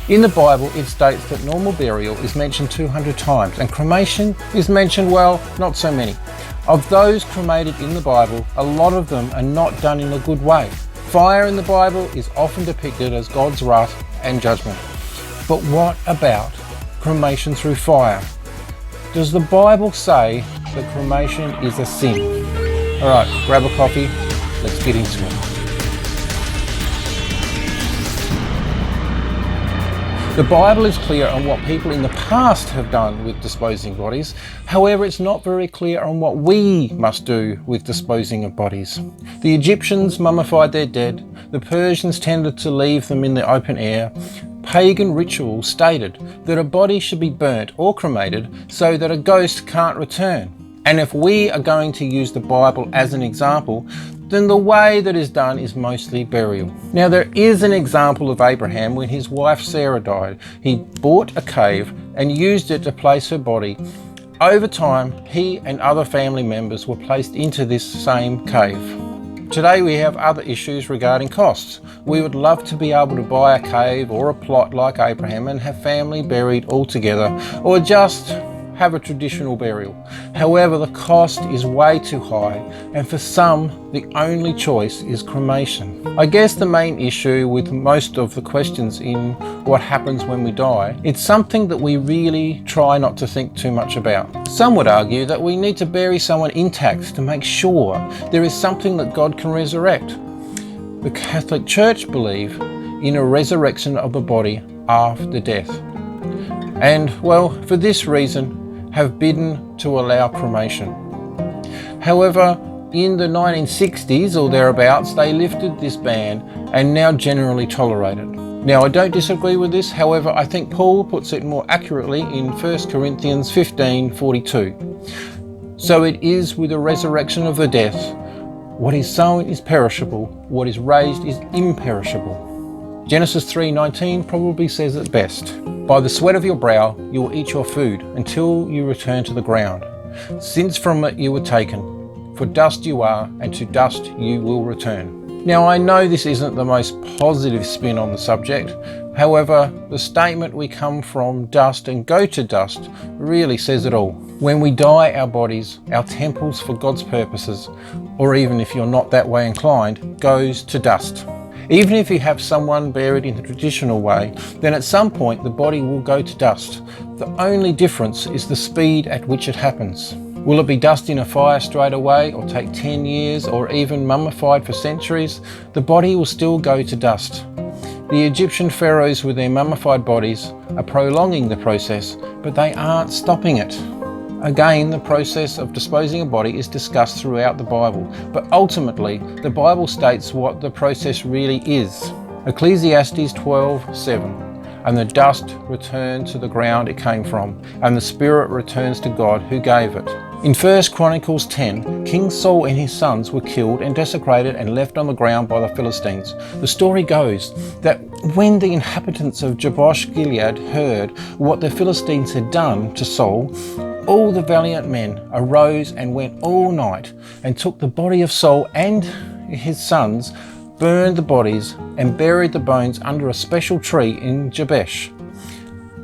In the Bible, it states that normal burial is mentioned 200 times and cremation is mentioned, well, not so many. Of those cremated in the Bible, a lot of them are not done in a good way. Fire in the Bible is often depicted as God's wrath and judgment. But what about cremation through fire? Does the Bible say that cremation is a sin? All right, grab a coffee, let's get into it. The Bible is clear on what people in the past have done with disposing bodies. However, it's not very clear on what we must do with disposing of bodies. The Egyptians mummified their dead. The Persians tended to leave them in the open air. Pagan rituals stated that a body should be burnt or cremated so that a ghost can't return. And if we are going to use the Bible as an example, then the way that is done is mostly burial. Now, there is an example of Abraham when his wife Sarah died. He bought a cave and used it to place her body. Over time, he and other family members were placed into this same cave. Today we have other issues regarding costs. We would love to be able to buy a cave or a plot like Abraham and have family buried all together, or just have a traditional burial. However, the cost is way too high, and for some, the only choice is cremation. I guess the main issue with most of the questions in what happens when we die, it's something that we really try not to think too much about. Some would argue that we need to bury someone intact to make sure there is something that God can resurrect. The Catholic Church believe in a resurrection of the body after death. And, well, for this reason, have bidden to allow cremation. However, in the 1960s or thereabouts, they lifted this ban and now generally tolerated. Now, I don't disagree with this. However, I think Paul puts it more accurately in 1 Corinthians 15:42. So it is with the resurrection of the death. What is sown is perishable, what is raised is imperishable. Genesis 3:19 probably says it best. By the sweat of your brow you will eat your food until you return to the ground, since from it you were taken. For dust you are, and to dust you will return. Now, I know this isn't the most positive spin on the subject. However, the statement "we come from dust and go to dust" really says it all. When we die, our bodies, our temples for God's purposes, or even if you're not that way inclined, goes to dust. Even if you have someone buried in the traditional way, then at some point the body will go to dust. The only difference is the speed at which it happens. Will it be dust in a fire straight away, or take 10 years, or even mummified for centuries? The body will still go to dust. The Egyptian pharaohs with their mummified bodies are prolonging the process, but they aren't stopping it. Again, the process of disposing a body is discussed throughout the Bible, but ultimately the Bible states what the process really is. Ecclesiastes 12:7, and the dust returned to the ground it came from, and the spirit returns to God who gave it. In 1 Chronicles 10, King Saul and his sons were killed and desecrated and left on the ground by the Philistines. The story goes that when the inhabitants of Jabesh Gilead heard what the Philistines had done to Saul, all the valiant men arose and went all night and took the body of Saul and his sons, burned the bodies and buried the bones under a special tree in Jabesh.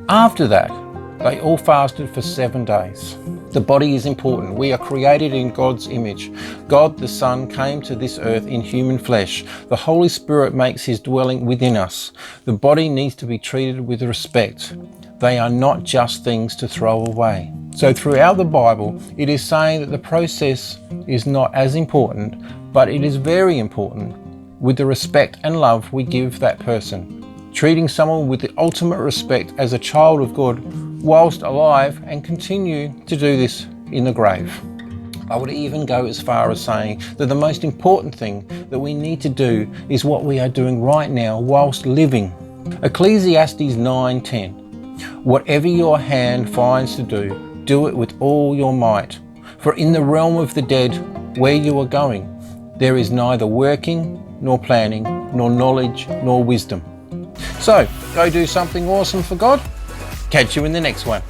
After that, they all fasted for 7 days. The body is important. We are created in God's image. God the Son came to this earth in human flesh. The Holy Spirit makes his dwelling within us. The body needs to be treated with respect. They are not just things to throw away. So throughout the Bible, it is saying that the process is not as important, but it is very important with the respect and love we give that person. Treating someone with the ultimate respect as a child of God whilst alive, and continue to do this in the grave. I would even go as far as saying that the most important thing that we need to do is what we are doing right now whilst living. Ecclesiastes 9:10. Whatever your hand finds to do, do it with all your might. For in the realm of the dead, where you are going, there is neither working, nor planning, nor knowledge, nor wisdom. So, go do something awesome for God. Catch you in the next one.